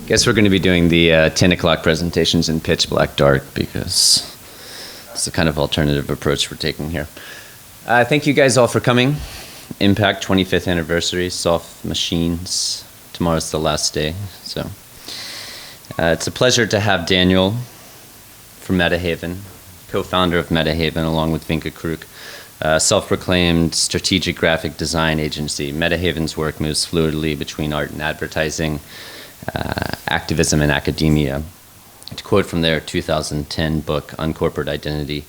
Guess we're going to be doing the 10 o'clock presentations in pitch black dark because it's the kind of alternative approach we're taking here. Thank you guys all for coming. IMPAKT 25th anniversary, soft machines. Tomorrow's the last day. So it's a pleasure to have Daniel from Metahaven, co-founder of Metahaven, along with Vinka Kruk, self-proclaimed strategic graphic design agency. Metahaven's work moves fluidly between art and advertising, activism and academia. To quote from their 2010 book, Uncorporate Identity,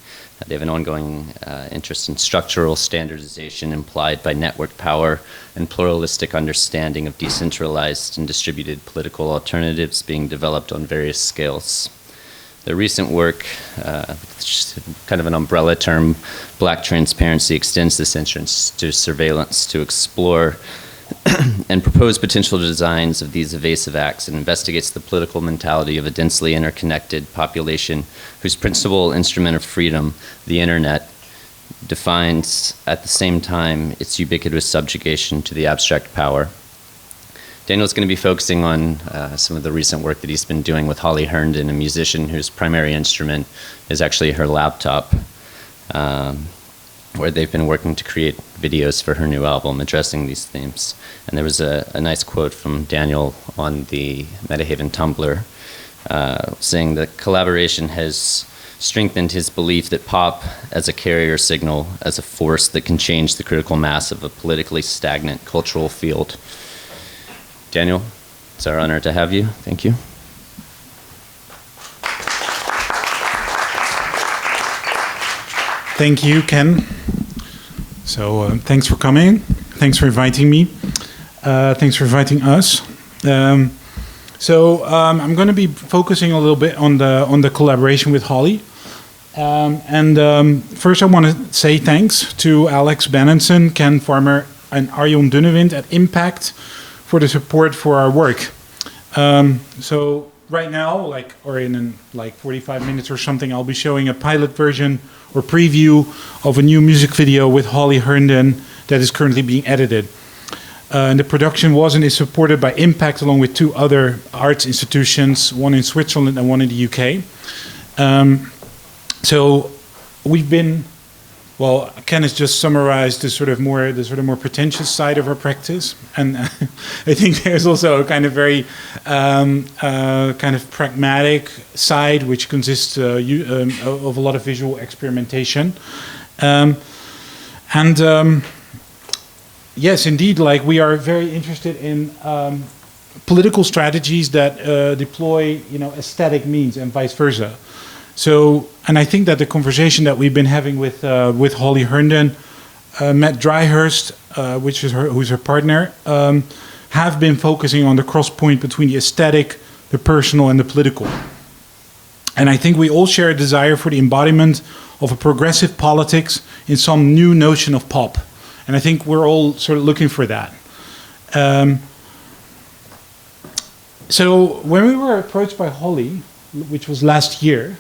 they have an ongoing interest in structural standardization implied by network power and pluralistic understanding of decentralized and distributed political alternatives being developed on various scales. Their recent work, kind of an umbrella term, Black Transparency, extends this interest to surveillance to explore and propose potential designs of these evasive acts and investigates the political mentality of a densely interconnected population whose principal instrument of freedom, the internet, defines at the same time its ubiquitous subjugation to the abstract power. Daniel's going to be focusing on some of the recent work that he's been doing with Holly Herndon, a musician whose primary instrument is actually her laptop, where they've been working to create videos for her new album addressing these themes. And there was a nice quote from Daniel on the Metahaven Tumblr saying that collaboration has strengthened his belief that pop as a carrier signal, as a force that can change the critical mass of a politically stagnant cultural field. Daniel, it's our honor to have you. Thank you. Thank you, Ken. So thanks for coming. Thanks for inviting me. Thanks for inviting us. I'm going to be focusing a little bit on the collaboration with Holly. First I want to say thanks to Alex Benenson, Ken Farmer, and Arjon Dunnewind at IMPAKT for the support for our work. So right now, or in 45 minutes or something, I'll be showing a pilot version or preview of a new music video with Holly Herndon that is currently being edited. And the production was and is supported by IMPAKT along with two other arts institutions, one in Switzerland and one in the UK. So we've been, well, Ken has just summarized the sort of more pretentious side of our practice, and I think there's also a kind of very kind of pragmatic side, which consists of a lot of visual experimentation, yes, indeed, we are very interested in political strategies that deploy, aesthetic means and vice versa. So, and I think that the conversation that we've been having with Holly Herndon, Matt Dryhurst, who's her partner, have been focusing on the cross point between the aesthetic, the personal, and the political. And I think we all share a desire for the embodiment of a progressive politics in some new notion of pop. And I think we're all sort of looking for that. So when we were approached by Holly, which was last year,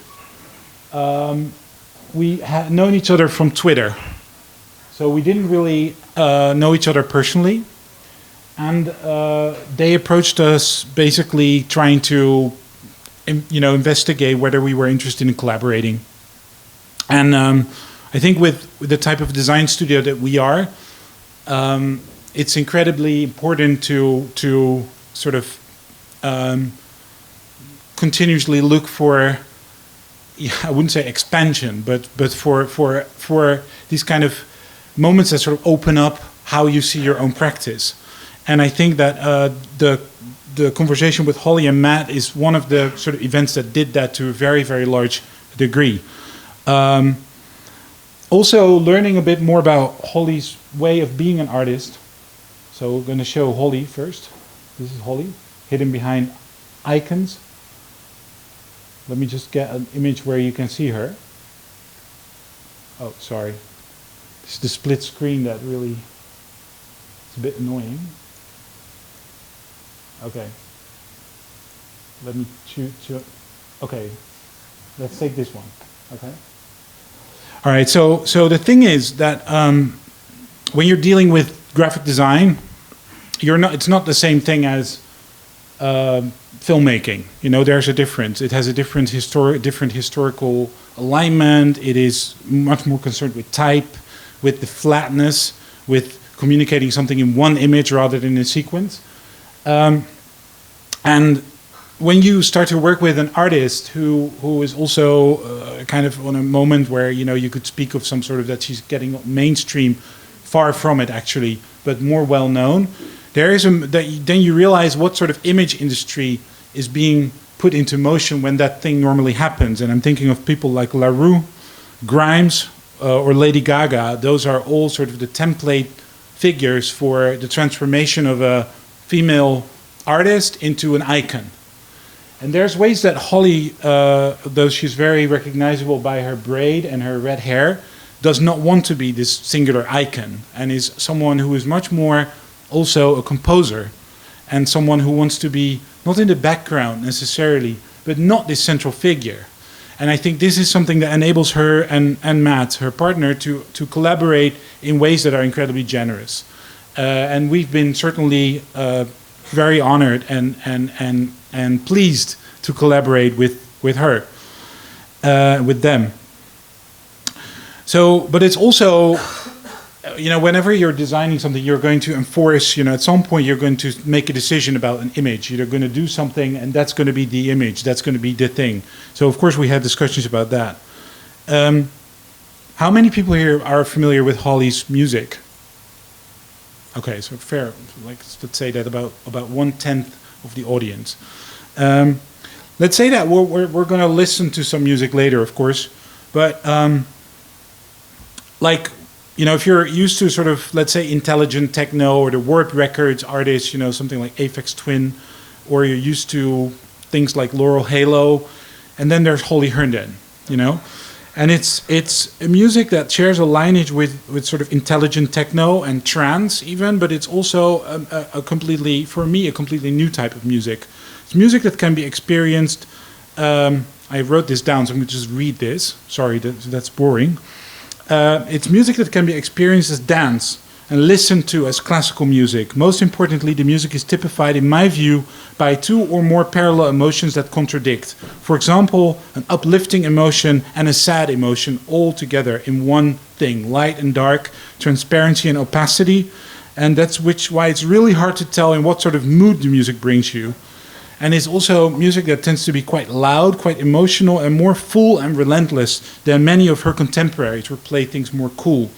we had known each other from Twitter. So we didn't really know each other personally. And they approached us basically trying to investigate whether we were interested in collaborating. And I think with the type of design studio that we are, it's incredibly important to sort of continuously look for, I wouldn't say expansion, but for these kind of moments that sort of open up how you see your own practice. And I think that the conversation with Holly and Matt is one of the sort of events that did that to a very, very large degree. Also learning a bit more about Holly's way of being an artist. So we're going to show Holly first. This is Holly, hidden behind icons. Let me just get an image where you can see her. Oh, sorry. This is the split screen that really is a bit annoying. Okay. Let me choose. Okay. Let's take this one. Okay. All right. So the thing is that when you're dealing with graphic design, it's not the same thing as filmmaking. You know, there's a difference. It has a different historical alignment. It is much more concerned with type, with the flatness, with communicating something in one image rather than in sequence. And when you start to work with an artist who is also kind of on a moment where, you know, you could speak of some sort of that she's getting mainstream, far from it actually, but more well known, there is then you realize what sort of image industry is being put into motion when that thing normally happens. And I'm thinking of people like LaRue, Grimes, or Lady Gaga. Those are all sort of the template figures for the transformation of a female artist into an icon. And there's ways that Holly, though she's very recognizable by her braid and her red hair, does not want to be this singular icon, and is someone who is much more also a composer, and someone who wants to be not in the background necessarily, but not this central figure. And I think this is something that enables her and Matt, her partner, to collaborate in ways that are incredibly generous. And we've been certainly very honored and pleased to collaborate with her, with them. So, but it's also, you know, whenever you're designing something, you're going to enforce, you know, at some point you're going to make a decision about an image. You're going to do something, and that's going to be the image. That's going to be the thing. So, of course, we had discussions about that. How many people here are familiar with Holly's music? Okay, so fair. Like, let's say that about 1/10 of the audience. Let's say that we're going to listen to some music later, of course, but like, you know, if you're used to sort of, let's say, intelligent techno or the Warp Records artists, you know, something like Aphex Twin, or you're used to things like Laurel Halo, and then there's Holly Herndon, you know, and it's a music that shares a lineage with sort of intelligent techno and trance even, but it's also a completely, for me, a completely new type of music. It's music that can be experienced. I wrote this down, so I'm going to just read this. Sorry, that's boring. It's music that can be experienced as dance and listened to as classical music. Most importantly, the music is typified, in my view, by two or more parallel emotions that contradict. For example, an uplifting emotion and a sad emotion all together in one thing, light and dark, transparency and opacity. And that's why it's really hard to tell in what sort of mood the music brings you. And it's also music that tends to be quite loud, quite emotional, and more full and relentless than many of her contemporaries who play things more cool.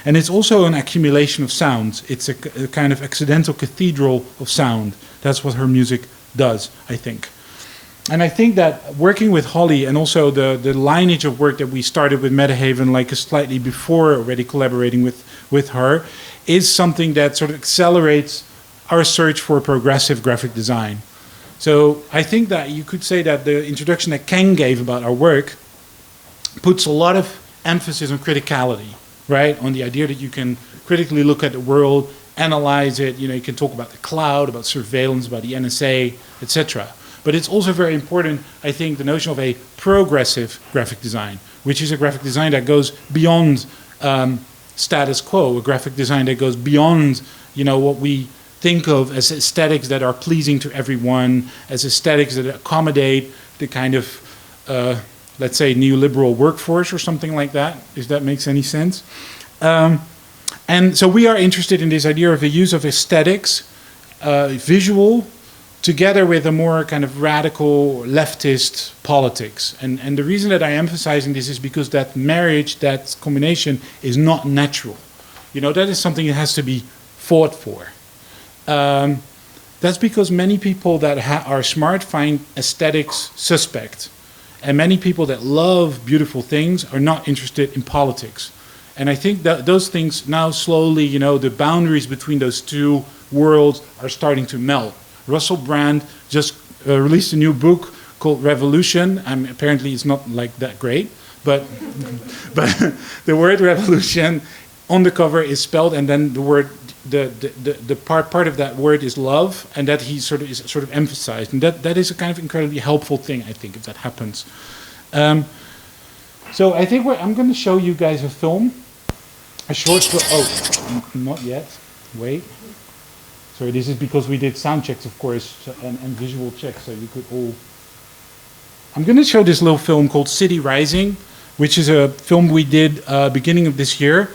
And it's also an accumulation of sounds. It's a kind of accidental cathedral of sound. That's what her music does, I think. And I think that working with Holly, and also the lineage of work that we started with Metahaven, like slightly before already collaborating with her, is something that sort of accelerates our search for progressive graphic design. So I think that you could say that the introduction that Ken gave about our work puts a lot of emphasis on criticality, right? On the idea that you can critically look at the world, analyze it, you know, you can talk about the cloud, about surveillance, about the NSA, etc. But it's also very important, I think, the notion of a progressive graphic design, which is a graphic design that goes beyond status quo, a graphic design that goes beyond, you know, what we think of as aesthetics that are pleasing to everyone, as aesthetics that accommodate the kind of, let's say, neoliberal workforce or something like that, if that makes any sense. And so we are interested in this idea of the use of aesthetics, visual, together with a more kind of radical leftist politics. And the reason that I'm emphasizing this is because that marriage, that combination, is not natural. You know, that is something that has to be fought for. That's because many people that are smart find aesthetics suspect. And many people that love beautiful things are not interested in politics. And I think that those things now slowly, you know, the boundaries between those two worlds are starting to melt. Russell Brand just released a new book called Revolution. Apparently it's not like that great, but the word revolution on the cover is spelled, and then the word, the part of that word is love, and that he sort of emphasized, and that is a kind of incredibly helpful thing, I think, if that happens. So I think I'm going to show you guys a film, a short film. Oh, not yet. Wait. So this is because we did sound checks, of course, and visual checks, so you could all... I'm going to show this little film called City Rising, which is a film we did beginning of this year.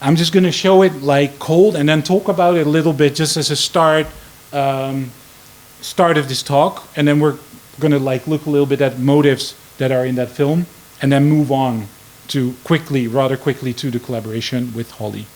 I'm just going to show it like cold and then talk about it a little bit just as a start of this talk. And then we're going to like look a little bit at motives that are in that film and then move on to rather quickly to the collaboration with Holly.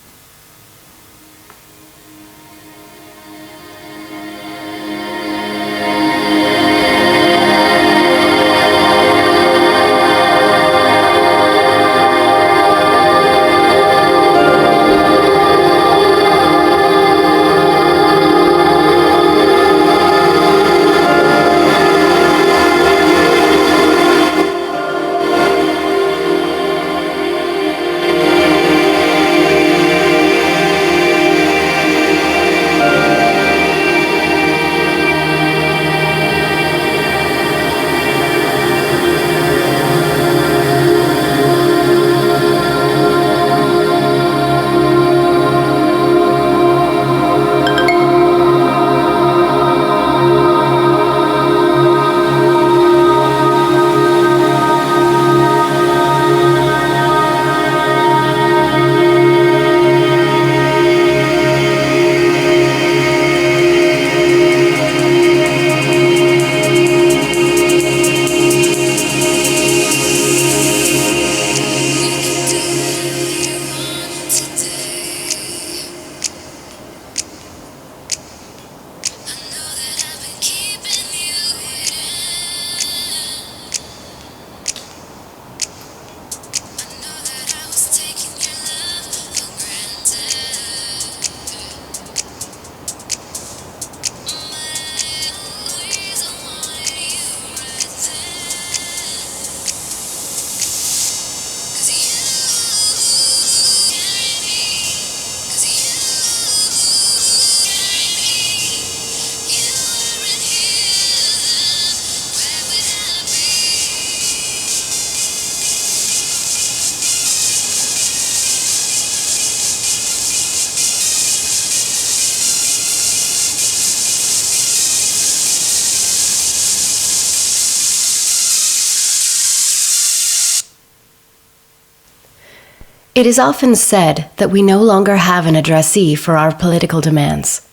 It is often said that we no longer have an addressee for our political demands.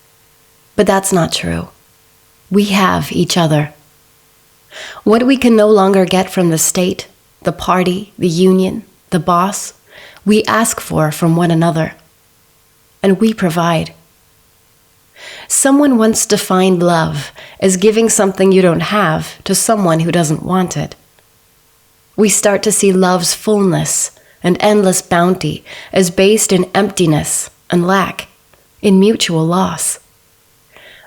But that's not true. We have each other. What we can no longer get from the state, the party, the union, the boss, we ask for from one another. And we provide. Someone once defined love as giving something you don't have to someone who doesn't want it. We start to see love's fullness and endless bounty as based in emptiness and lack, in mutual loss.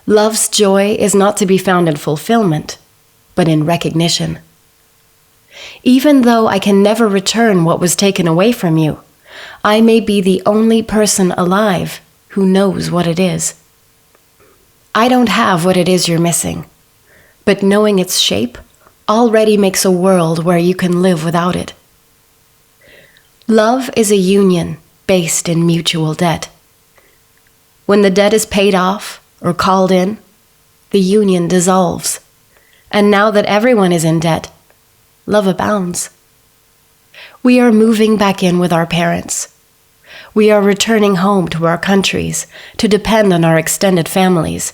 Love's joy is not to be found in fulfillment, but in recognition. Even though I can never return what was taken away from you, I may be the only person alive who knows what it is. I don't have what it is you're missing, but knowing its shape already makes a world where you can live without it. Love is a union based in mutual debt. When the debt is paid off or called in, the union dissolves. And now that everyone is in debt, love abounds. We are moving back in with our parents. We are returning home to our countries to depend on our extended families.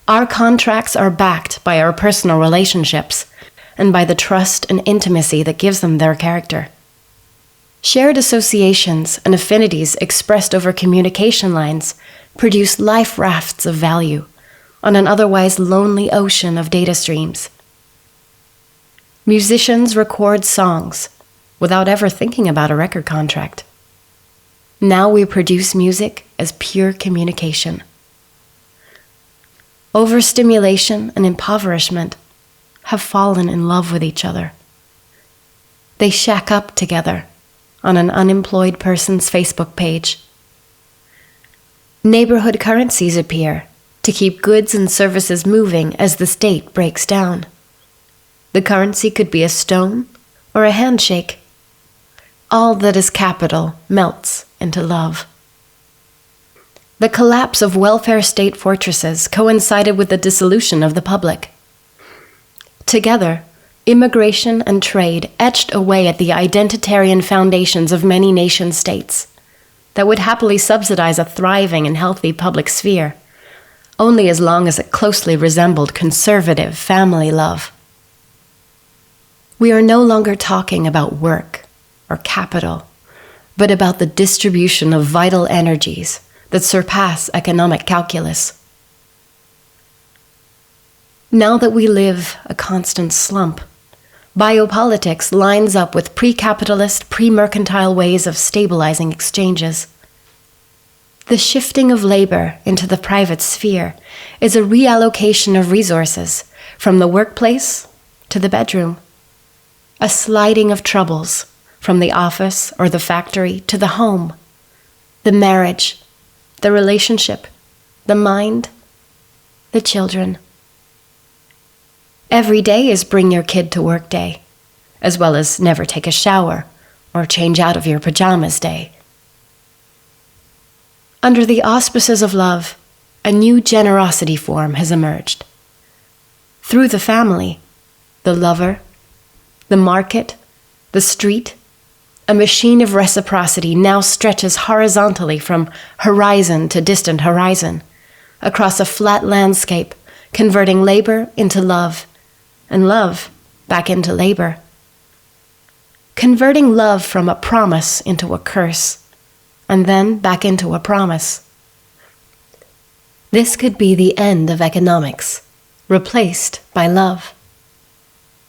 Our contracts are backed by our personal relationships and by the trust and intimacy that gives them their character. Shared associations and affinities expressed over communication lines produce life rafts of value on an otherwise lonely ocean of data streams. Musicians record songs without ever thinking about a record contract. Now we produce music as pure communication. Overstimulation and impoverishment have fallen in love with each other. They shack up together on an unemployed person's Facebook page. Neighborhood currencies appear to keep goods and services moving as the state breaks down. The currency could be a stone or a handshake. All that is capital melts into love. The collapse of welfare state fortresses coincided with the dissolution of the public. Together, immigration and trade etched away at the identitarian foundations of many nation-states that would happily subsidize a thriving and healthy public sphere, only as long as it closely resembled conservative family love. We are no longer talking about work or capital, but about the distribution of vital energies that surpass economic calculus. Now that we live a constant slump, biopolitics lines up with pre-capitalist, pre-mercantile ways of stabilizing exchanges. The shifting of labor into the private sphere is a reallocation of resources from the workplace to the bedroom, a sliding of troubles from the office or the factory to the home, the marriage, the relationship, the mind, the children. Every day is bring your kid to work day, as well as never take a shower or change out of your pajamas day. Under the auspices of love, a new generosity form has emerged. Through the family, the lover, the market, the street, a machine of reciprocity now stretches horizontally from horizon to distant horizon, across a flat landscape, converting labor into love, and love back into labor. Converting love from a promise into a curse, and then back into a promise. This could be the end of economics, replaced by love.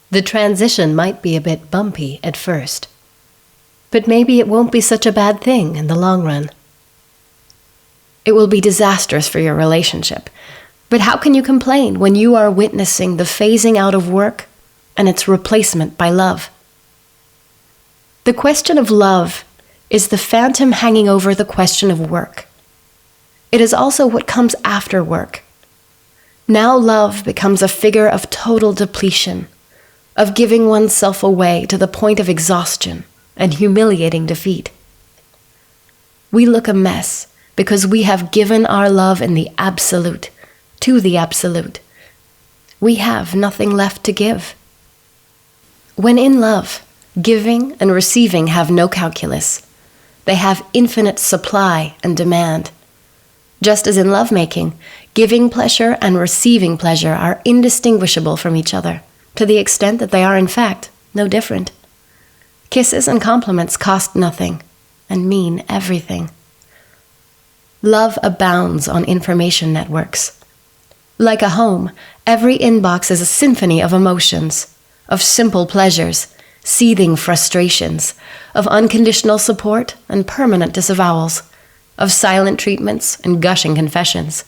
The transition might be a bit bumpy at first, but maybe it won't be such a bad thing in the long run. It will be disastrous for your relationship, but how can you complain when you are witnessing the phasing out of work and its replacement by love? The question of love is the phantom hanging over the question of work. It is also what comes after work. Now love becomes a figure of total depletion, of giving oneself away to the point of exhaustion and humiliating defeat. We look a mess because we have given our love in the absolute, to the absolute. We have nothing left to give. When in love, giving and receiving have no calculus. They have infinite supply and demand. Just as in lovemaking, giving pleasure and receiving pleasure are indistinguishable from each other, to the extent that they are in fact no different. Kisses and compliments cost nothing and mean everything. Love abounds on information networks. Like a home, every inbox is a symphony of emotions, of simple pleasures, seething frustrations, of unconditional support and permanent disavowals, of silent treatments and gushing confessions.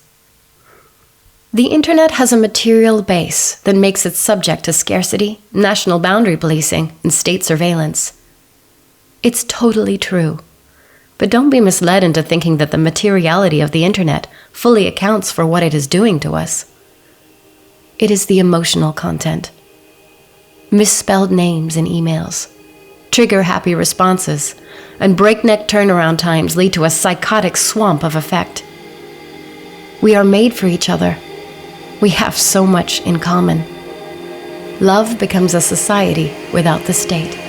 The internet has a material base that makes it subject to scarcity, national boundary policing, and state surveillance. It's totally true. But don't be misled into thinking that the materiality of the internet fully accounts for what it is doing to us. It is the emotional content. Misspelled names in emails, trigger-happy responses, and breakneck turnaround times lead to a psychotic swamp of affect. We are made for each other. We have so much in common. Love becomes a society without the state.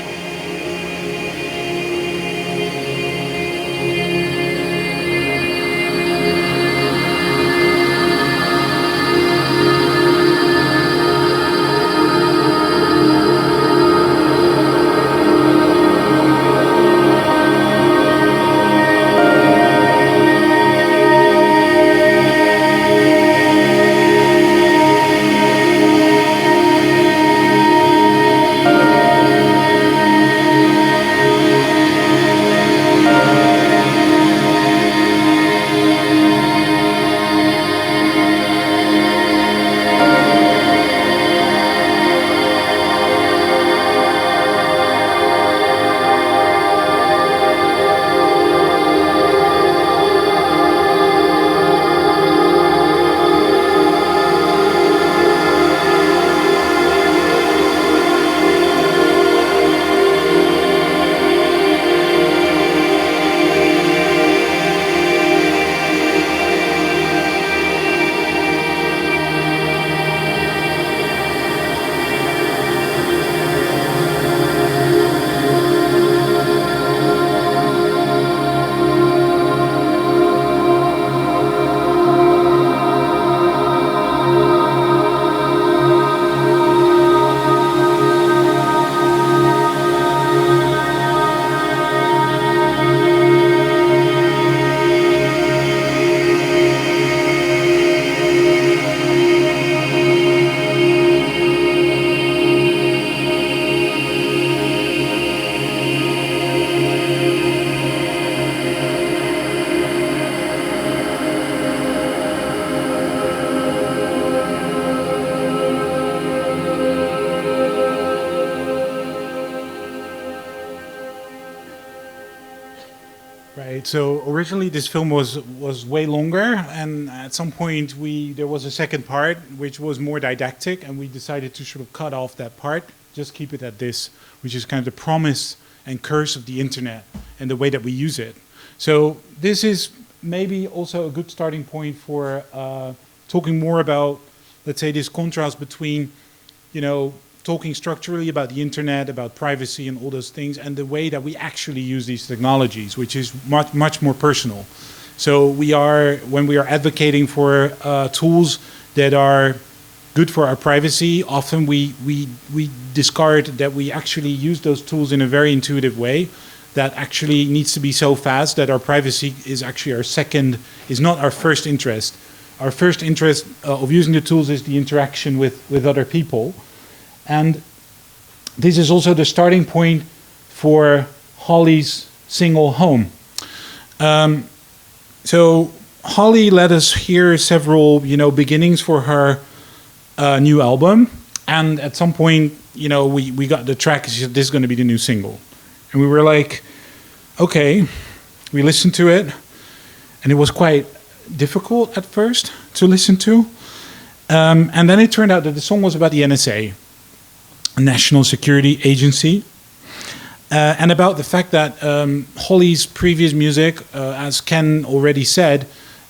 Right. So originally this film was way longer, and at some point there was a second part which was more didactic, and we decided to sort of cut off that part, just keep it at this, which is kind of the promise and curse of the internet and the way that we use it. So this is maybe also a good starting point for talking more about, let's say, this contrast between, talking structurally about the internet, about privacy and all those things, and the way that we actually use these technologies, which is much, much more personal. So when we are advocating for tools that are good for our privacy, often we discard that we actually use those tools in a very intuitive way that actually needs to be so fast that our privacy is actually is not our first interest. Our first interest of using the tools is the interaction with other people. And this is also the starting point for Holly's single Home. So Holly let us hear several, beginnings for her new album. And at some point, we got the track, she said, this is going to be the new single. And we were like, okay, we listened to it. And it was quite difficult at first to listen to. And then it turned out that the song was about the NSA. National Security Agency, and about the fact that Holly's previous music, as Ken already said,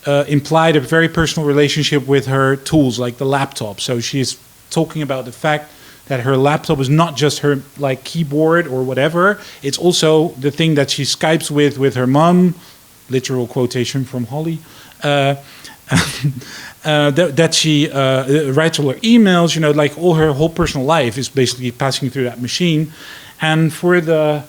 implied a very personal relationship with her tools, like the laptop. So she's talking about the fact that her laptop is not just her keyboard or whatever, it's also the thing that she Skypes with her mom, literal quotation from Holly, that she writes all her emails, all her whole personal life is basically passing through that machine. And for the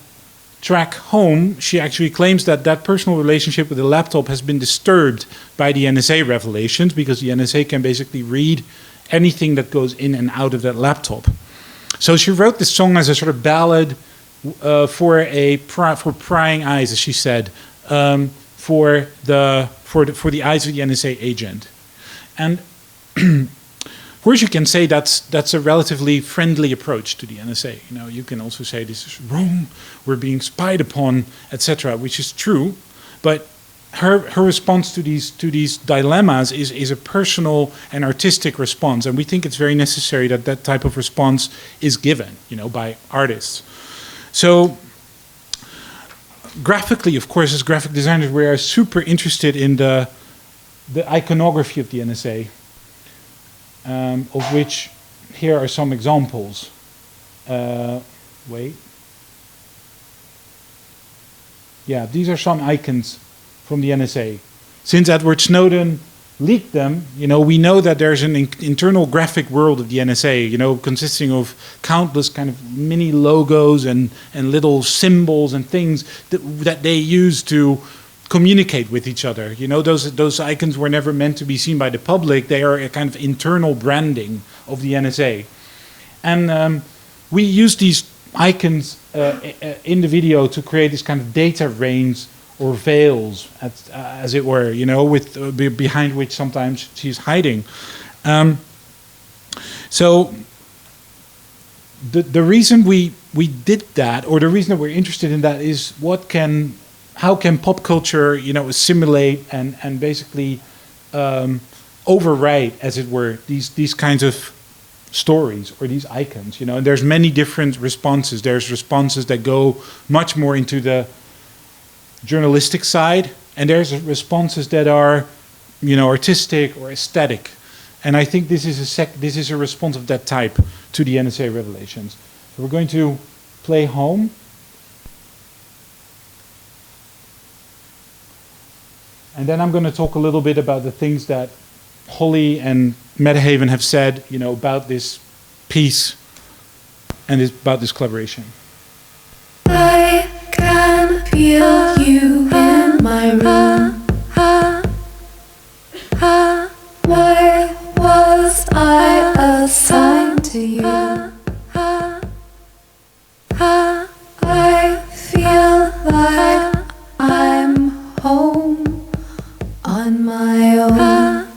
track Home, she actually claims that that personal relationship with the laptop has been disturbed by the NSA revelations, because the NSA can basically read anything that goes in and out of that laptop. So she wrote this song as a sort of ballad for prying eyes, as she said, for the eyes of the NSA agent. And of course you can say that's a relatively friendly approach to the NSA. You can also say this is wrong, we're being spied upon, etc., which is true. But her response to these dilemmas is a personal and artistic response, and we think it's very necessary that that type of response is given, by artists. So graphically, of course, as graphic designers, we are super interested in the iconography of the NSA, of which here are some examples. Yeah, these are some icons from the NSA. Since Edward Snowden leaked them, we know that there's an internal graphic world of the NSA, consisting of countless kind of mini logos and little symbols and things that they use to communicate with each other. Those icons were never meant to be seen by the public. They are a kind of internal branding of the NSA. And we use these icons in the video to create this kind of data range or veils, as it were, with behind which sometimes she's hiding. So the reason we did that, or the reason that we're interested in that, is how can pop culture, assimilate and basically overwrite, as it were, these kinds of stories or these icons, and there's many different responses. There's responses that go much more into the journalistic side, and there's responses that are, artistic or aesthetic. And I think this is a response of that type to the NSA revelations. So we're going to play Home. And then I'm going to talk a little bit about the things that Holly and Metahaven have said, about this piece and about this collaboration. I can feel you in my room. Why was I assigned to you? I feel like I'm home on my own.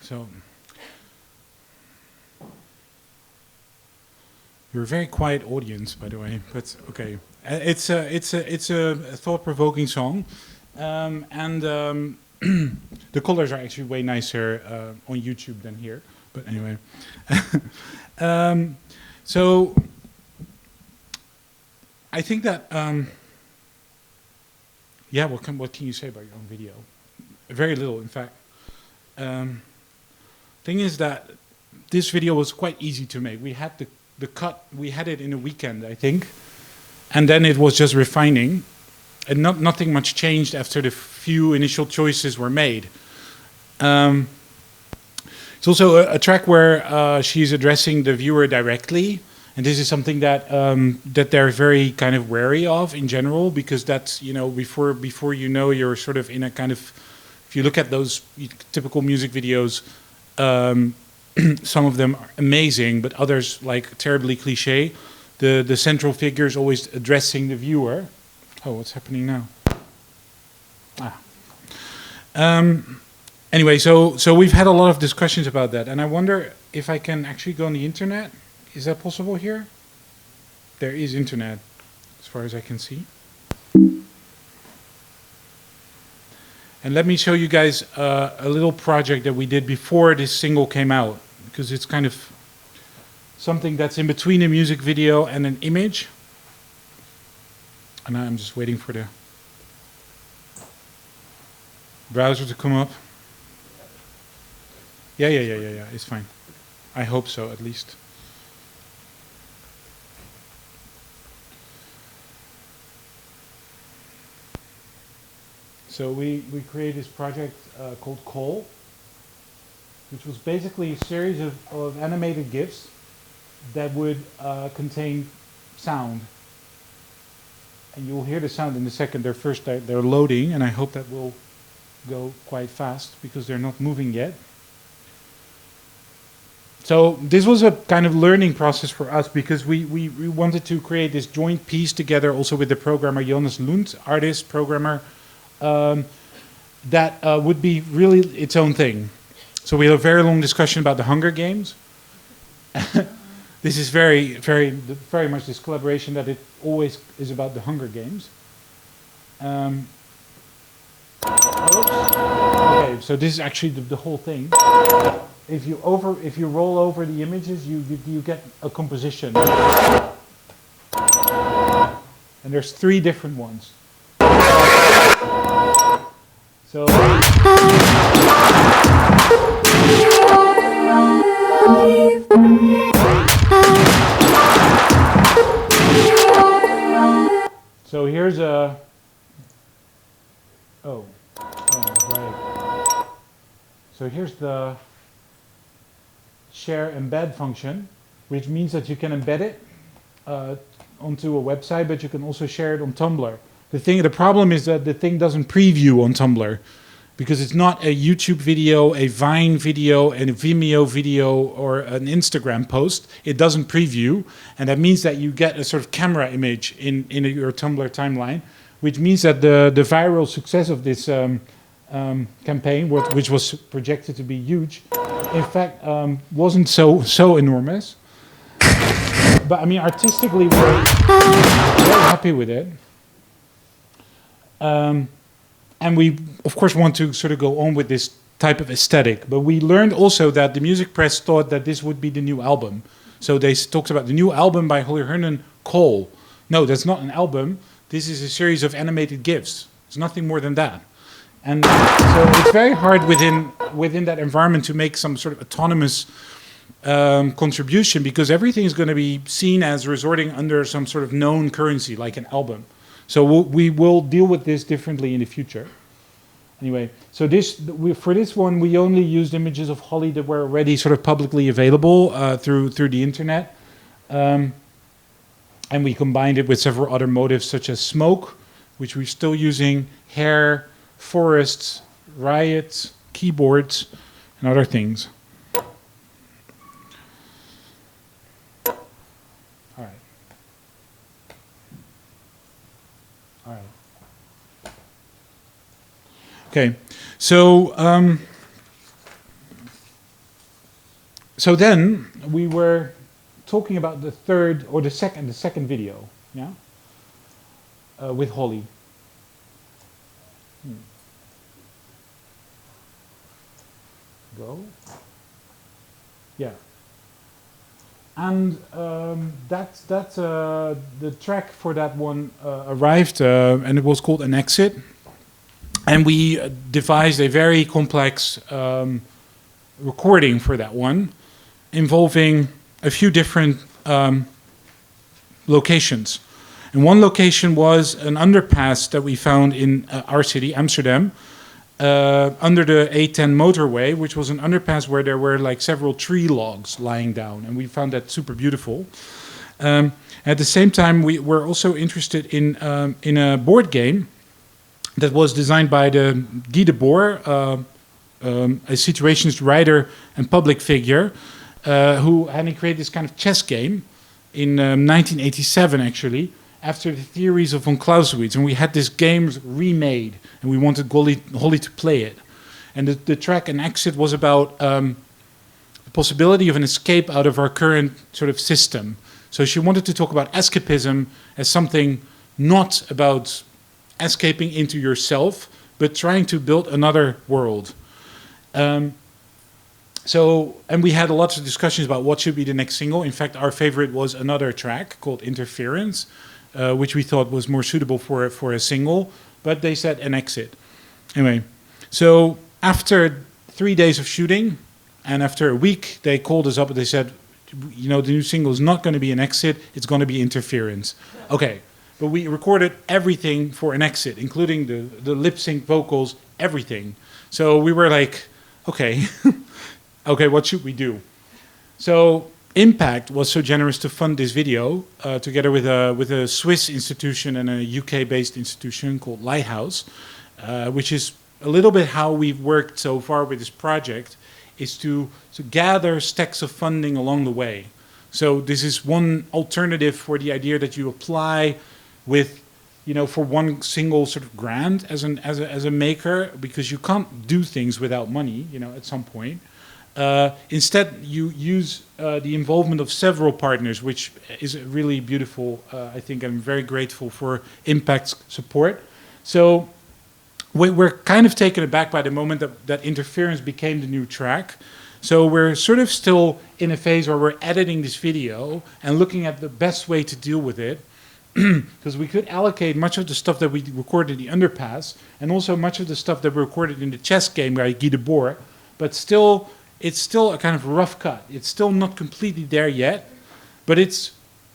So you're a very quiet audience, by the way, but okay. It's a thought-provoking song, and the colors are actually way nicer on YouTube than here. But anyway, so I think that yeah. What can you say about your own video? Very little, in fact. Thing is that this video was quite easy to make. We had the cut, we had it in a weekend, I think, and then it was just refining, and nothing much changed after the few initial choices were made. It's also a track where she's addressing the viewer directly, and this is something that that they're very kind of wary of in general, because that's, you know, before you know, you're sort of in a kind of, if you look at those typical music videos, some of them are amazing, but others like terribly cliche. The central figure is always addressing the viewer. Oh, what's happening now? Anyway, so we've had a lot of discussions about that, and I wonder if I can actually go on the internet. Is that possible here? There is internet, as far as I can see. And let me show you guys a little project that we did before this single came out, because it's kind of something that's in between a music video and an image. And I'm just waiting for the browser to come up. Yeah, it's fine. I hope so, at least. So we created this project called Call, which was basically a series of animated GIFs that would contain sound. And you'll hear the sound in a second. They're loading, and I hope that will go quite fast because they're not moving yet. So this was a kind of learning process for us because we wanted to create this joint piece together also with the programmer Jonas Lund, artist, programmer, that would be really its own thing. So we had a very long discussion about the Hunger Games. This is very much this collaboration that it always is about the Hunger Games. Okay, so this is actually the whole thing. If you roll over the images, you get a composition. And there's 3 different ones. So here's a right. So here's the share embed function, which means that you can embed it onto a website, but you can also share it on Tumblr. The problem is that the thing doesn't preview on Tumblr because it's not a YouTube video, a Vine video, and a Vimeo video, or an Instagram post. It doesn't preview, and that means that you get a sort of camera image in your Tumblr timeline, which means that the viral success of this campaign, which was projected to be huge, in fact, wasn't so enormous. But I mean, artistically, we're very happy with it. And we, of course, want to sort of go on with this type of aesthetic. But we learned also that the music press thought that this would be the new album. So they talked about the new album by Holly Hernan, Cole. No, that's not an album. This is a series of animated GIFs. It's nothing more than that. And so it's very hard within that environment to make some sort of autonomous contribution, because everything is going to be seen as resorting under some sort of known currency, like an album. So we will deal with this differently in the future. Anyway, so for this one, we only used images of Holly that were already sort of publicly available through the internet. And we combined it with several other motifs such as smoke, which we're still using, hair, forests, riots, keyboards, and other things. Okay, so so then we were talking about the second video, yeah, with Holly. Go, yeah, and the track for that one arrived, and it was called An Exit. And we devised a very complex recording for that one, involving a few different locations. And one location was an underpass that we found in our city, Amsterdam, under the A10 motorway, which was an underpass where there were like several tree logs lying down. And we found that super beautiful. At the same time, we were also interested in a board game that was designed by Guy Debord, a situationist writer and public figure, who had created this kind of chess game in 1987, actually, after the theories of von Clausewitz. And we had this game remade, and we wanted Holly to play it. And the track An Exit was about the possibility of an escape out of our current sort of system. So she wanted to talk about escapism as something not about escaping into yourself, but trying to build another world. And we had lots of discussions about what should be the next single. In fact, our favorite was another track called Interference, which we thought was more suitable for a single, but they said An Exit. Anyway, so after 3 days of shooting, and after a week, they called us up and they said, you know, the new single is not going to be An Exit, it's going to be Interference. Okay. But we recorded everything for An Exit, including the lip sync vocals, everything. So we were like, okay, okay, what should we do? So IMPAKT was so generous to fund this video together with a Swiss institution and a UK-based institution called Lighthouse, which is a little bit how we've worked so far with this project, is to gather stacks of funding along the way. So this is one alternative for the idea that you apply with, for one single sort of grant as a maker, because you can't do things without money, at some point. Instead, you use the involvement of several partners, which is really beautiful. I think I'm very grateful for IMPAKT's support. So we're kind of taken aback by the moment that interference became the new track. So we're sort of still in a phase where we're editing this video and looking at the best way to deal with it. Because we could allocate much of the stuff that we recorded in the underpass and also much of the stuff that we recorded in the chess game by Guy Debord, but still, it's still a kind of rough cut. It's still not completely there yet, but it's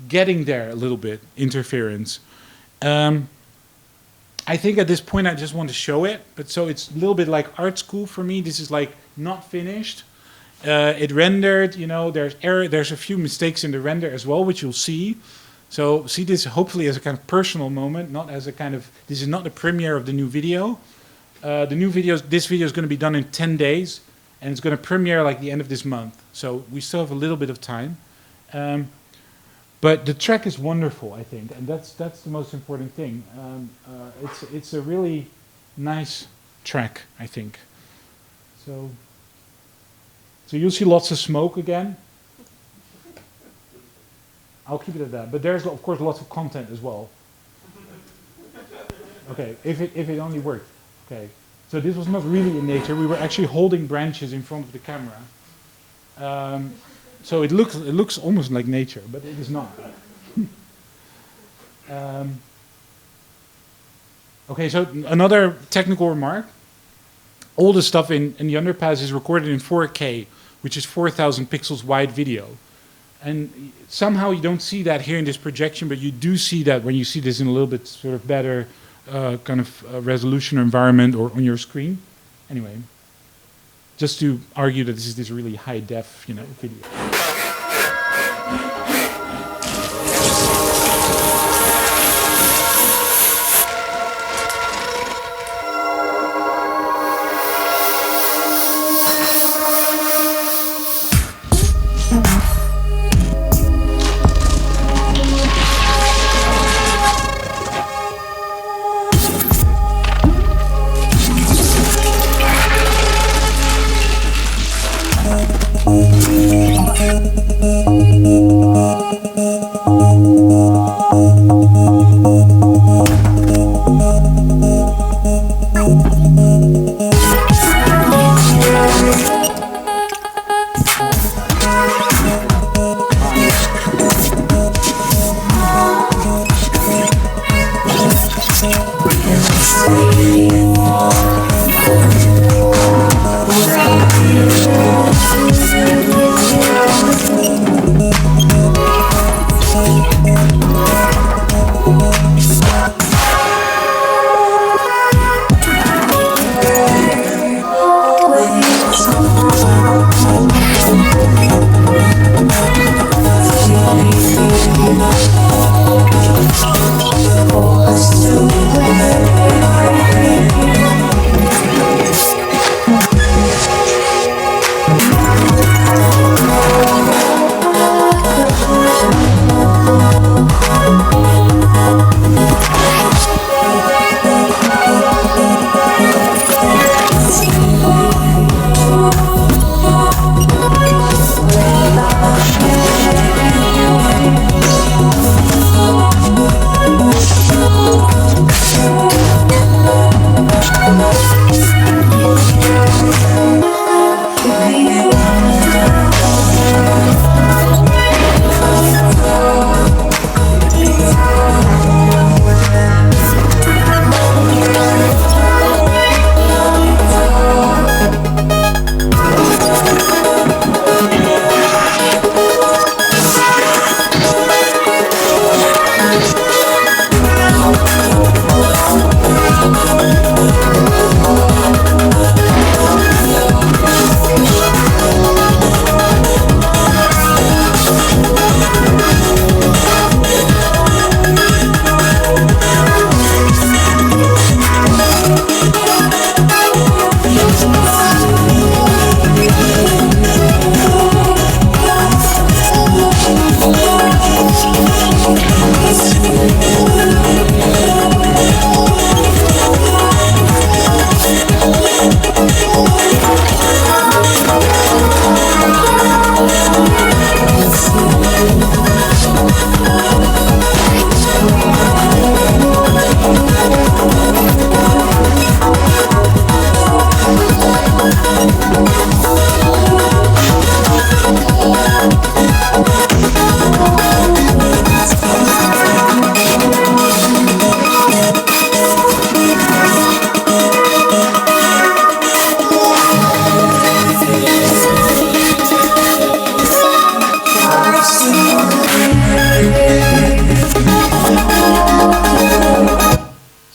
getting there a little bit, interference. I think at this point I just want to show it, but so it's a little bit like art school for me. This is like not finished. It rendered, there's error, there's a few mistakes in the render as well, which you'll see. So see this hopefully as a kind of personal moment, not as a kind of, this is not the premiere of the new video. This video is going to be done in 10 days, and it's going to premiere like the end of this month. So we still have a little bit of time. But the track is wonderful, I think, and that's the most important thing. It's a really nice track, I think. So you'll see lots of smoke again. I'll keep it at that. But there's, of course, lots of content as well. Okay, if it only worked. Okay, so this was not really in nature. We were actually holding branches in front of the camera. So it looks almost like nature, but it is not. Okay, so another technical remark. All the stuff in the underpass is recorded in 4K, which is 4,000 pixels wide video. And somehow you don't see that here in this projection, but you do see that when you see this in a little bit sort of better kind of resolution or environment or on your screen. Anyway, just to argue that this is this really high def, video.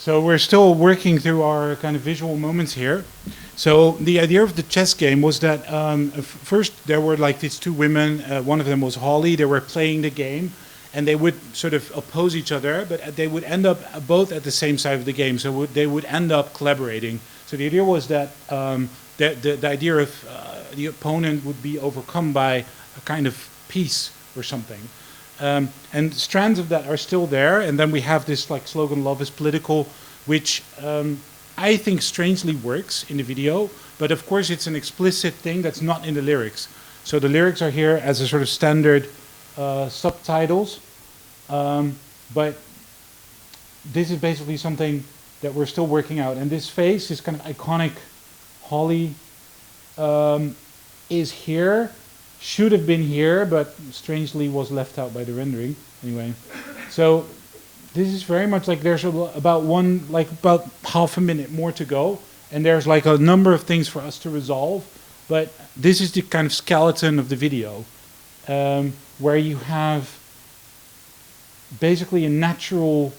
So we're still working through our kind of visual moments here. So the idea of the chess game was that first there were like these two women. One of them was Holly. They were playing the game, and they would sort of oppose each other, but they would end up both at the same side of the game. So they would end up collaborating. So the idea was that the idea of the opponent would be overcome by a kind of peace or something. And strands of that are still there. And then we have this like slogan, "Love is political," which I think strangely works in the video. But of course, it's an explicit thing that's not in the lyrics. So the lyrics are here as a sort of standard subtitles. But this is basically something that we're still working out. And this face, this kind of iconic Holly, is here. Should have been here, but strangely was left out by the rendering. Anyway, so this is very much like there's about half a minute more to go, and there's like a number of things for us to resolve. But this is the kind of skeleton of the video, where you have basically a natural,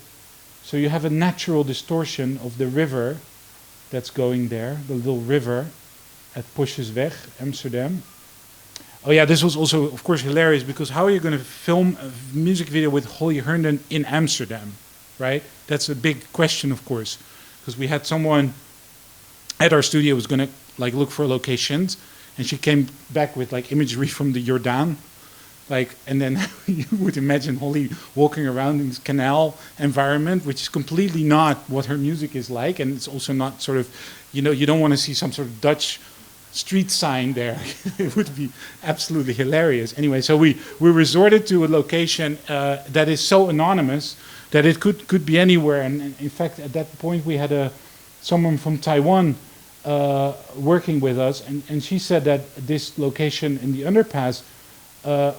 so you have a natural distortion of the river that's going there, the little river at Pusjesweg, Amsterdam. Oh yeah, this was also, of course, hilarious because how are you going to film a music video with Holly Herndon in Amsterdam, right? That's a big question, of course, because we had someone at our studio who was going to like look for locations, and she came back with like imagery from the Jordaan, like, and then you would imagine Holly walking around in this canal environment, which is completely not what her music is like, and it's also not sort of, you know, you don't want to see some sort of Dutch street sign there. It would be absolutely hilarious. Anyway, so we resorted to a location that is so anonymous that it could be anywhere. And in fact, at that point, we had someone from Taiwan working with us, and she said that this location in the underpass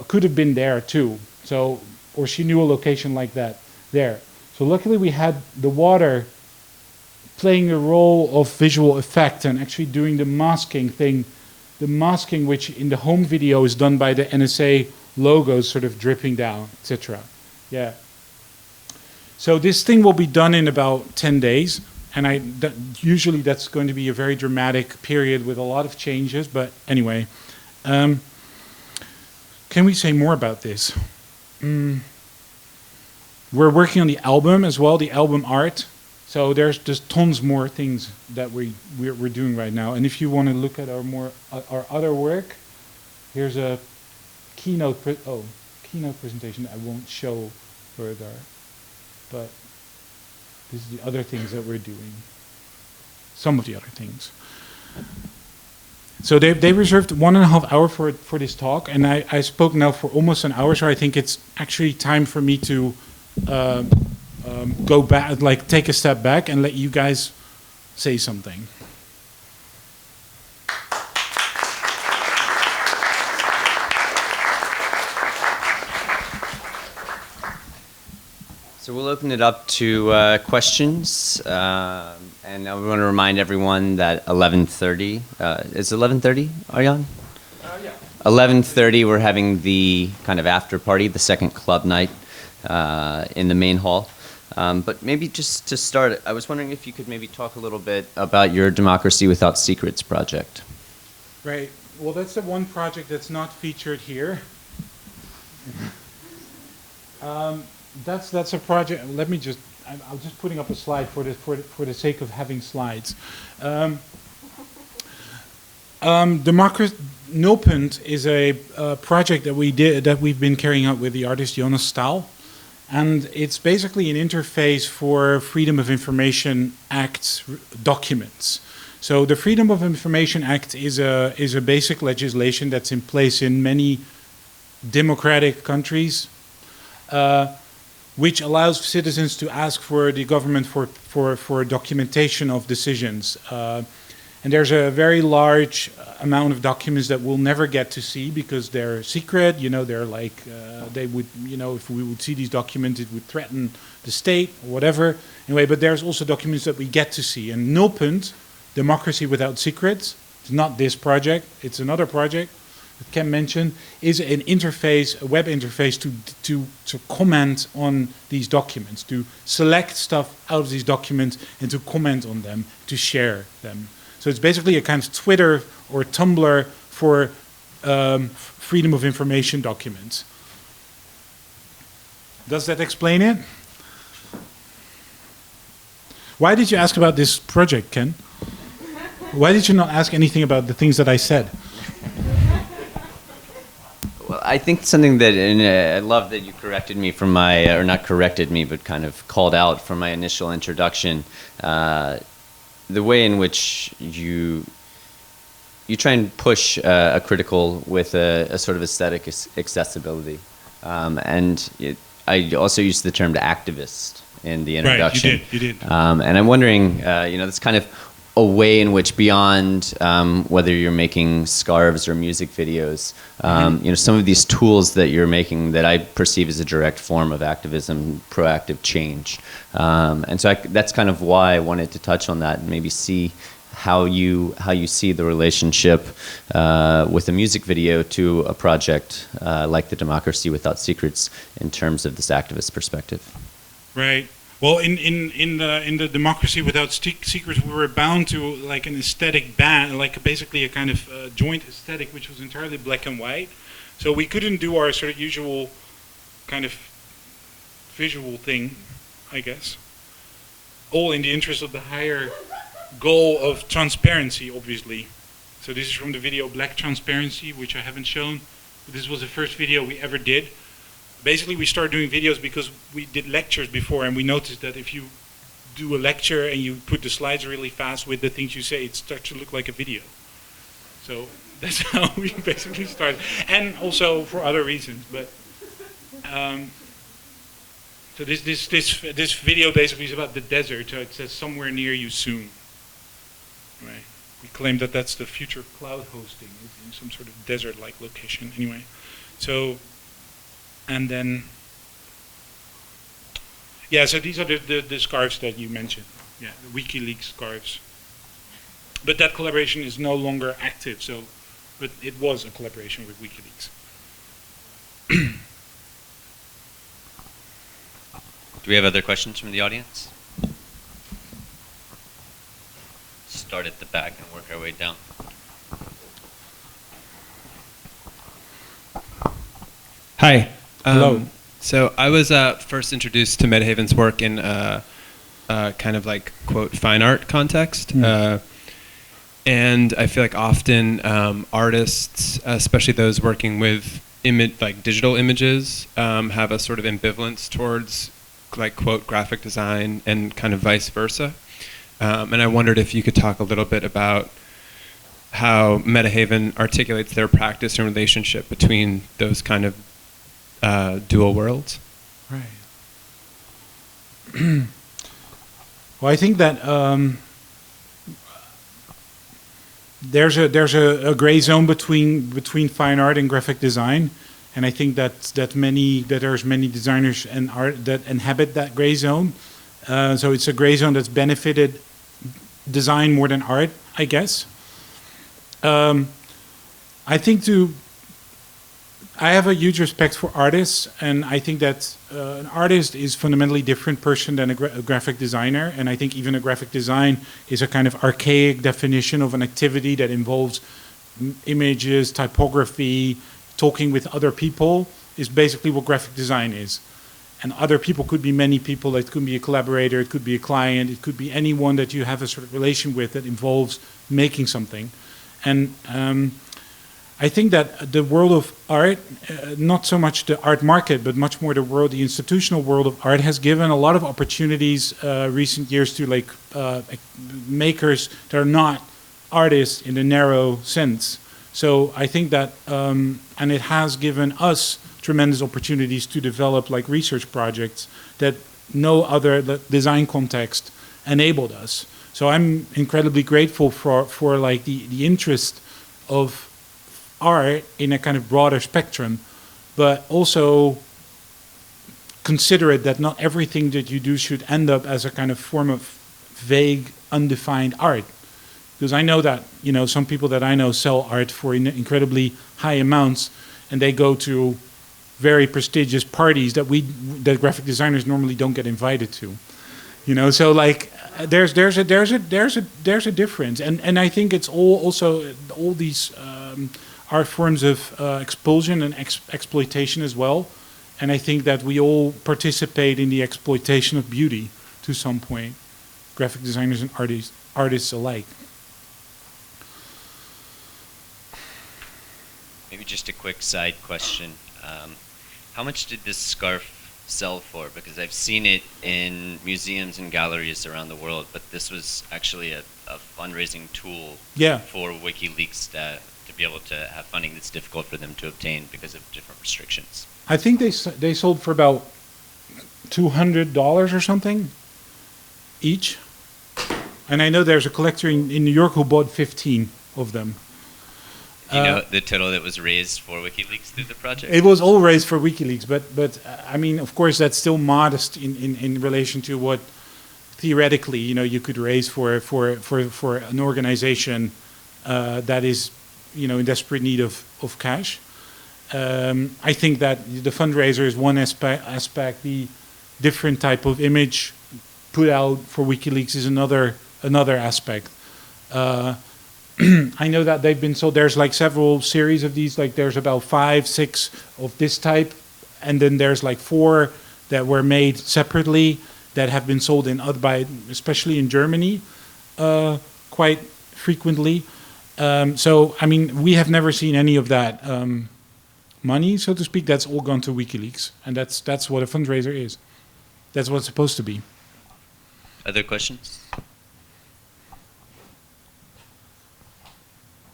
could have been there too. So, or she knew a location like that there. So luckily, we had the water playing the role of visual effect and actually doing the masking thing, the masking which in the home video is done by the NSA logos sort of dripping down, etc. Yeah. So this thing will be done in about 10 days, and usually that's going to be a very dramatic period with a lot of changes, but anyway. Can we say more about this? We're working on the album as well, the album art. So there's just tons more things that we're doing right now. And if you want to look at our other work, here's a keynote presentation that I won't show further. But this is the other things that we're doing. Some of the other things. So they reserved 1.5 hours for this talk, and I spoke now for almost an hour, so I think it's actually time for me to go back, like take a step back and let you guys say something. So we'll open it up to questions, and I want to remind everyone that 11:30 is 11:30, Arjan? Yeah. 11:30, we're having the kind of after party, the second club night in the main hall. But maybe just to start, I was wondering if you could maybe talk a little bit about your Democracy Without Secrets project. Right. Well, that's the one project that's not featured here. That's a project. Let me just. I'm just putting up a slide for the sake of having slides. Nulpunt is a project that we've been carrying out with the artist Jonas Staal, and it's basically an interface for Freedom of Information Act documents. So the Freedom of Information Act is a basic legislation that's in place in many democratic countries, which allows citizens to ask for the government for documentation of decisions. And there's a very large amount of documents that we'll never get to see because they're secret. You know, they're like, they would, you know, if we would see these documents, it would threaten the state or whatever. Anyway, but there's also documents that we get to see. And Nulpunt, Democracy Without Secrets, it's not this project, it's another project, that Ken mentioned, is an interface, a web interface to comment on these documents, to select stuff out of these documents and to comment on them, to share them. So it's basically a kind of Twitter or Tumblr for freedom of information documents. Does that explain it? Why did you ask about this project, Ken? Why did you not ask anything about the things that I said? Well, I think something that, and I love that you corrected me from my, or not corrected me, but kind of called out from my initial introduction, the way in which you try and push a critical with a sort of aesthetic accessibility. I also used the term activist in the introduction. Right, you did. And I'm wondering, that's kind of a way in which beyond whether you're making scarves or music videos, some of these tools that you're making that I perceive as a direct form of activism, proactive change. And so that's kind of why I wanted to touch on that and maybe see how you see the relationship with a music video to a project like the Democracy Without Secrets in terms of this activist perspective. Right. Well, in the Democracy Without Secrets, we were bound to like an aesthetic ban, like basically a kind of joint aesthetic, which was entirely black and white. So we couldn't do our sort of usual kind of visual thing, I guess. All in the interest of the higher goal of transparency, obviously. So this is from the video Black Transparency, which I haven't shown. But this was the first video we ever did. Basically, we started doing videos because we did lectures before, and we noticed that if you do a lecture and you put the slides really fast with the things you say, it starts to look like a video. So that's how we basically started, and also for other reasons. But so this video basically is about the desert. So it says somewhere near you soon. Right. We claim that that's the future of cloud hosting, in some sort of desert-like location. Anyway, so. And then, yeah, so these are the scarves that you mentioned. Yeah, the WikiLeaks scarves. But that collaboration is no longer active, so, but it was a collaboration with WikiLeaks. Do we have other questions from the audience? Start at the back and work our way down. Hi. Hello. So I was first introduced to Metahaven's work in kind of like, quote, fine art context. And I feel like often artists, especially those working with like digital images, have a sort of ambivalence towards like, quote, graphic design and kind of vice versa. And I wondered if you could talk a little bit about how Metahaven articulates their practice and relationship between those kind of dual worlds. Right. Well, I think that there's a gray zone between fine art and graphic design, and I think that there's many designers and art that inhabit that gray zone. So it's a gray zone that's benefited design more than art, I guess. I have a huge respect for artists, and I think that an artist is a fundamentally different person than a graphic designer, and I think even a graphic design is a kind of archaic definition of an activity that involves images, typography, talking with other people, is basically what graphic design is. And other people could be many people, it could be a collaborator, it could be a client, it could be anyone that you have a sort of relation with that involves making something. And I think that the world of art, not so much the art market, but much more the institutional world of art, has given a lot of opportunities recent years to like makers that are not artists in the narrow sense. So I think that, and it has given us tremendous opportunities to develop like research projects that no other design context enabled us. So I'm incredibly grateful for like the interest of art in a kind of broader spectrum, but also considerate that not everything that you do should end up as a kind of form of vague, undefined art. Because I know that, you know, some people that I know sell art for incredibly high amounts, and they go to very prestigious parties that graphic designers normally don't get invited to. You know, so like there's a difference, and I think it's also all these art forms of expulsion and exploitation as well, and I think that we all participate in the exploitation of beauty to some point, graphic designers and artists alike. Maybe just a quick side question. How much did this scarf sell for? Because I've seen it in museums and galleries around the world, but this was actually a fundraising tool for WikiLeaks to be able to have funding that's difficult for them to obtain because of different restrictions. I think they sold for about $200 or something each. And I know there's a collector in New York who bought 15 of them. Do you know the total that was raised for WikiLeaks through the project? It was all raised for WikiLeaks, but I mean, of course, that's still modest in relation to what theoretically, you know, you could raise for an organization that is, you know, in desperate need of cash. I think that the fundraiser is one aspect. The different type of image put out for WikiLeaks is another aspect. I know that they've been sold. There's like several series of these. Like there's about 5, 6 of this type, and then there's like 4 that were made separately that have been sold especially in Germany, quite frequently. So I mean, we have never seen any of that money, so to speak. That's all gone to WikiLeaks, and that's what a fundraiser is. That's what it's supposed to be. Other questions?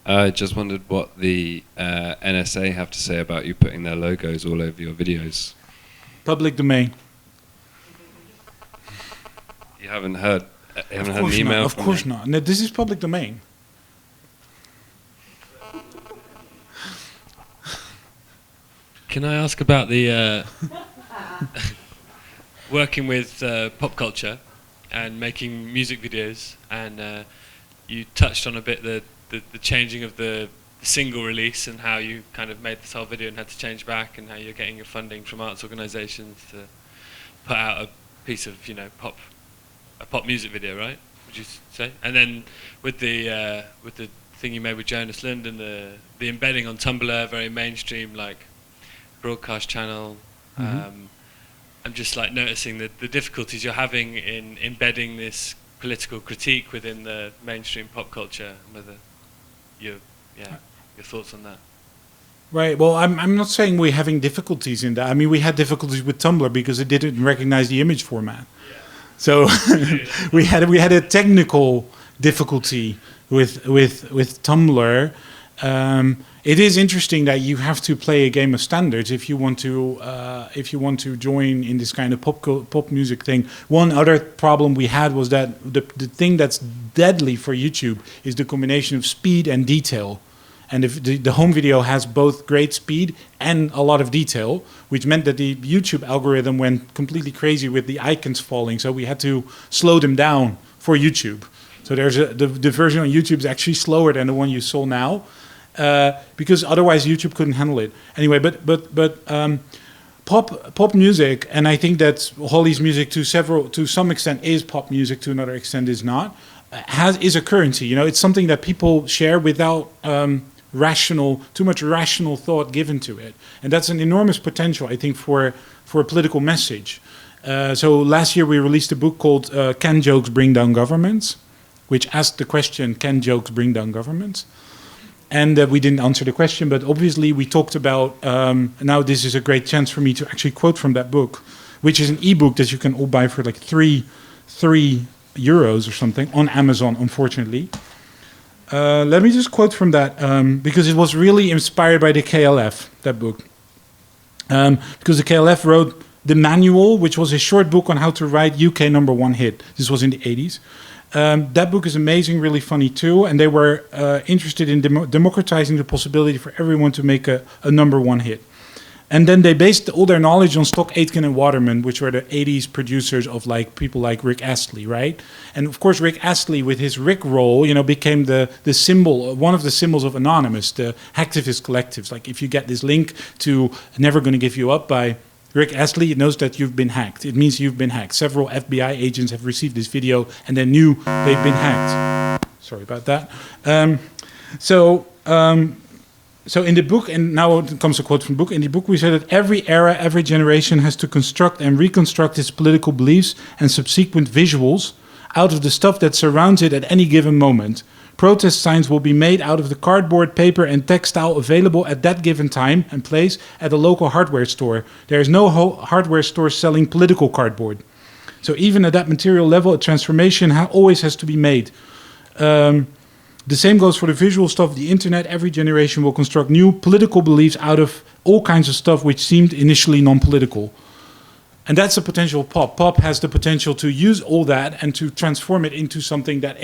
I just wondered what the NSA have to say about you putting their logos all over your videos. Public domain. You haven't heard an email? Of course not. No, this is public domain. Can I ask about the working with pop culture and making music videos? And you touched on a bit the changing of the single release and how you kind of made this whole video and had to change back, and how you're getting your funding from arts organisations to put out a piece of, you know, a pop music video, right? Would you say? And then with the thing you made with Jonas Lund and the embedding on Tumblr, very mainstream, like broadcast channel. I'm just like noticing the difficulties you're having in embedding this political critique within the mainstream pop culture. Whether your thoughts on that? Right. Well, I'm not saying we're having difficulties in that. I mean, we had difficulties with Tumblr because it didn't recognize the image format. So we had a technical difficulty with Tumblr. It is interesting that you have to play a game of standards if you want to join in this kind of pop music thing. One other problem we had was that the thing that's deadly for YouTube is the combination of speed and detail. And if the home video has both great speed and a lot of detail, which meant that the YouTube algorithm went completely crazy with the icons falling. So we had to slow them down for YouTube. So there's the version on YouTube is actually slower than the one you saw now. Because otherwise YouTube couldn't handle it. Anyway, but pop music, and I think that Holly's music to some extent is pop music, to another extent is not, is a currency. You know, it's something that people share without too much rational thought given to it, and that's an enormous potential, I think, for a political message. So last year we released a book called "Can Jokes Bring Down Governments?", which asked the question, "Can jokes bring down governments?" And we didn't answer the question, but obviously we talked about, now this is a great chance for me to actually quote from that book, which is an ebook that you can all buy for like €3 or something on Amazon, unfortunately. Let me just quote from that, because it was really inspired by the KLF, that book. Because the KLF wrote the manual, which was a short book on how to write UK #1 hit. This was in the 80s. That book is amazing, really funny too, and they were interested in democratizing the possibility for everyone to make a #1 hit. And then they based all their knowledge on Stock Aitken and Waterman, which were the 80s producers of like people like Rick Astley, right? And of course, Rick Astley with his Rick roll, became the symbol, one of the symbols of Anonymous, the hacktivist collectives. Like if you get this link to Never Gonna Give You Up by Rick Astley, it knows that you've been hacked. It means you've been hacked. Several FBI agents have received this video and they knew they've been hacked. Sorry about that. So in the book, and now it comes a quote from the book, in the book we say that every era, every generation has to construct and reconstruct its political beliefs and subsequent visuals out of the stuff that surrounds it at any given moment. Protest signs will be made out of the cardboard, paper and textile available at that given time and place at a local hardware store. There is no hardware store selling political cardboard. So even at that material level, a transformation always has to be made. The same goes for the visual stuff of the internet. Every generation will construct new political beliefs out of all kinds of stuff which seemed initially non-political. And that's the potential of pop. Pop has the potential to use all that and to transform it into something that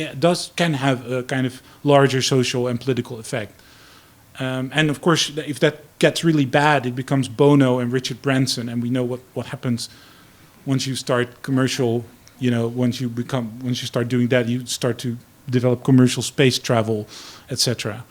can have a kind of larger social and political effect. And of course, if that gets really bad, it becomes Bono and Richard Branson, and we know what happens once you start commercial. Once you start doing that, you start to develop commercial space travel, etc.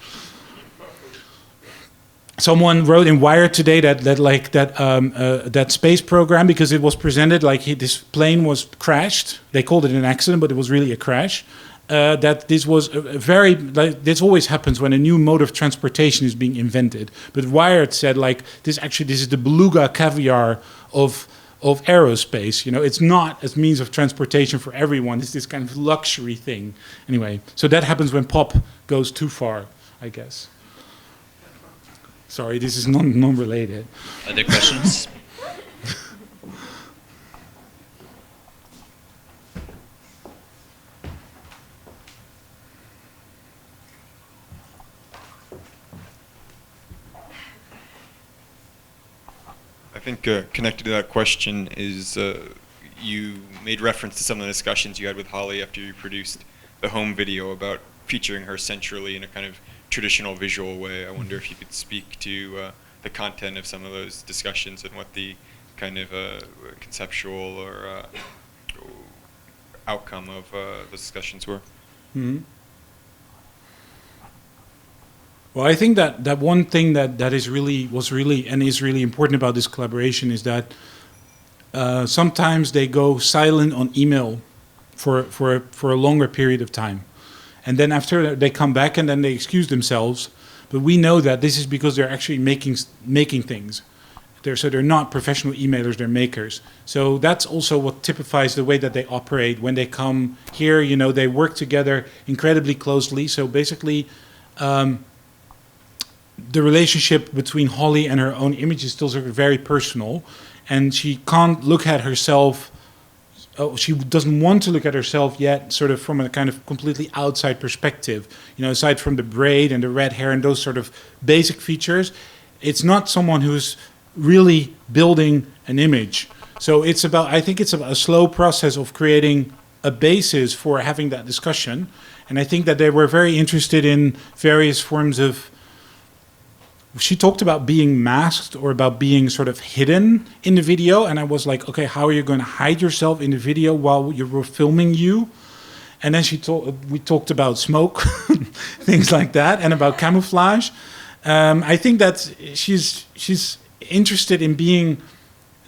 Someone wrote in Wired today that space program, because it was presented like this plane was crashed. They called it an accident, but it was really a crash. That this was this always happens when a new mode of transportation is being invented. But Wired said this is the beluga caviar of aerospace. It's not a means of transportation for everyone. It's this kind of luxury thing. Anyway, so that happens when pop goes too far, I guess. Sorry, this is non-related. Other questions? I think connected to that question is you made reference to some of the discussions you had with Holly after you produced the home video about featuring her centrally in a kind of traditional visual way. I wonder if you could speak to the content of some of those discussions and what the kind of conceptual or outcome of those discussions were. Mm-hmm. Well, I think that one thing that is really important about this collaboration is that sometimes they go silent on email for a longer period of time, and then after they come back and then they excuse themselves. But we know that this is because they're actually making things. They're not professional emailers; they're makers. So that's also what typifies the way that they operate when they come here. They work together incredibly closely. So basically. The relationship between Holly and her own image is still sort of very personal, and she can't look at herself. She doesn't want to look at herself yet, sort of from a kind of completely outside perspective. Aside from the braid and the red hair and those sort of basic features, it's not someone who's really building an image. So I think it's a slow process of creating a basis for having that discussion, and I think that they were very interested in various forms of. She talked about being masked or about being sort of hidden in the video. And I was like, okay, how are you going to hide yourself in the video while we're filming you? And then we talked about smoke, things like that, and about camouflage. I think that she's interested in being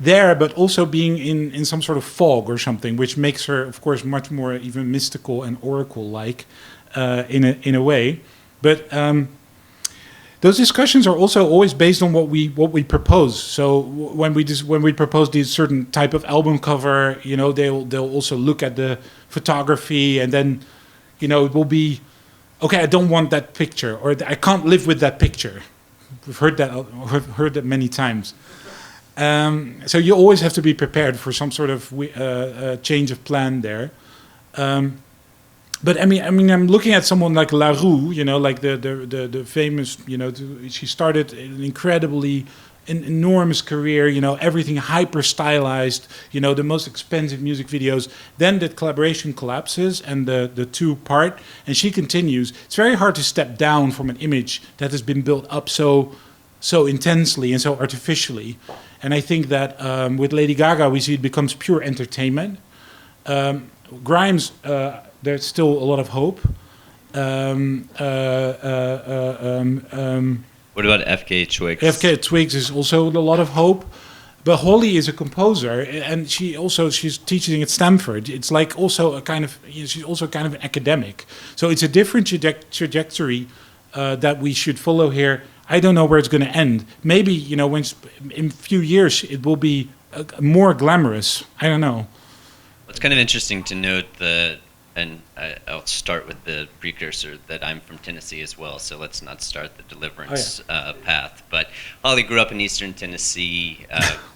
there, but also being in some sort of fog or something, which makes her, of course, much more even mystical and oracle-like in a way. But those discussions are also always based on what we propose. So when we propose this certain type of album cover, they'll also look at the photography, and then it will be, okay, I don't want that picture, or I can't live with that picture. We've heard that many times. So you always have to be prepared for some sort of change of plan there. But I mean, I'm looking at someone like LaRue, like the famous, she started an incredibly enormous career, everything hyper stylized, the most expensive music videos. Then that collaboration collapses and the two part, and she continues. It's very hard to step down from an image that has been built up so so intensely and so artificially. And I think that with Lady Gaga, we see it becomes pure entertainment. Grimes, there's still a lot of hope. What about FK Twigs? FK Twigs is also a lot of hope. But Holly is a composer, and she's teaching at Stanford. It's like also a kind of, she's also kind of an academic. So it's a different trajectory that we should follow here. I don't know where it's going to end. Maybe, when in a few years it will be more glamorous. I don't know. It's kind of interesting to note I'll start with the precursor that I'm from Tennessee as well, so let's not start the deliverance path. But Holly grew up in Eastern Tennessee,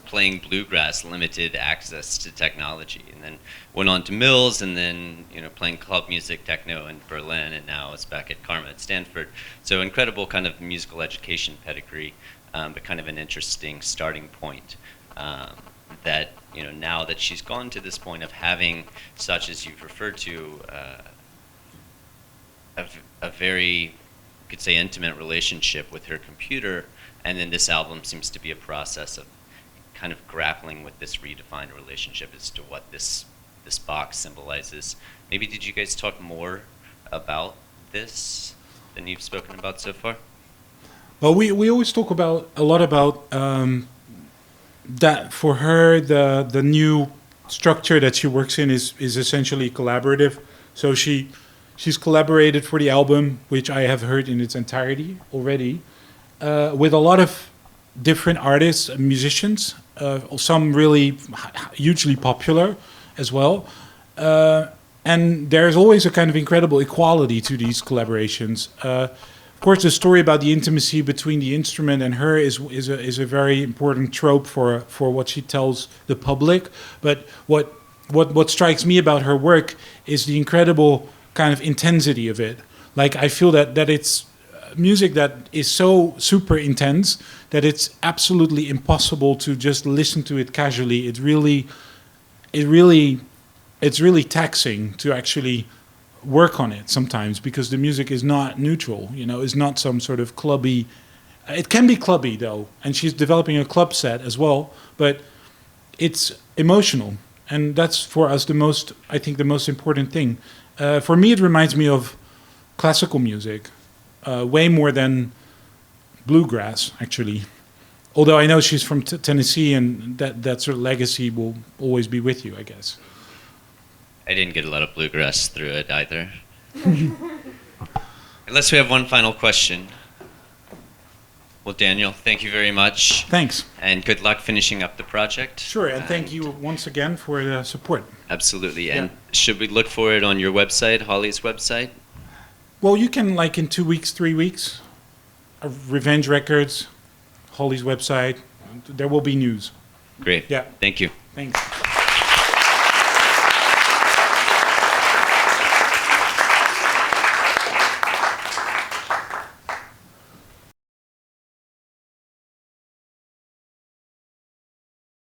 playing bluegrass, limited access to technology, and then went on to Mills, and then playing club music, techno in Berlin, and now is back at Karma at Stanford. So incredible kind of musical education pedigree, but kind of an interesting starting point. That now that she's gone to this point of having such, as you've referred to, a very, you could say, intimate relationship with her computer, and then this album seems to be a process of kind of grappling with this redefined relationship as to what this box symbolizes. Maybe did you guys talk more about this than you've spoken about so far? Well, we always talk a lot about that for her, the new structure that she works in is essentially collaborative. So she's collaborated for the album, which I have heard in its entirety already, with a lot of different artists and musicians, some really hugely popular as well. And there's always a kind of incredible equality to these collaborations. Of course, the story about the intimacy between the instrument and her is a very important trope for what she tells the public. But what strikes me about her work is the incredible kind of intensity of it. Like, I feel that it's music that is so super intense that it's absolutely impossible to just listen to it casually. It's really taxing to actually work on it sometimes, because the music is not neutral, is not some sort of clubby. It can be clubby though, and she's developing a club set as well, but it's emotional, and that's for us the most important thing. For me, it reminds me of classical music, way more than bluegrass, actually. Although I know she's from Tennessee, and that sort of legacy will always be with you, I guess. I didn't get a lot of bluegrass through it either. Unless we have one final question. Well, Daniel, thank you very much. Thanks. And good luck finishing up the project. Sure, and thank you once again for the support. Absolutely. And should we look for it on your website, Holly's website? Well, you can, like, in 2 weeks, 3 weeks, Revenge Records, Holly's website, there will be news. Great. Yeah. Thank you. Thanks.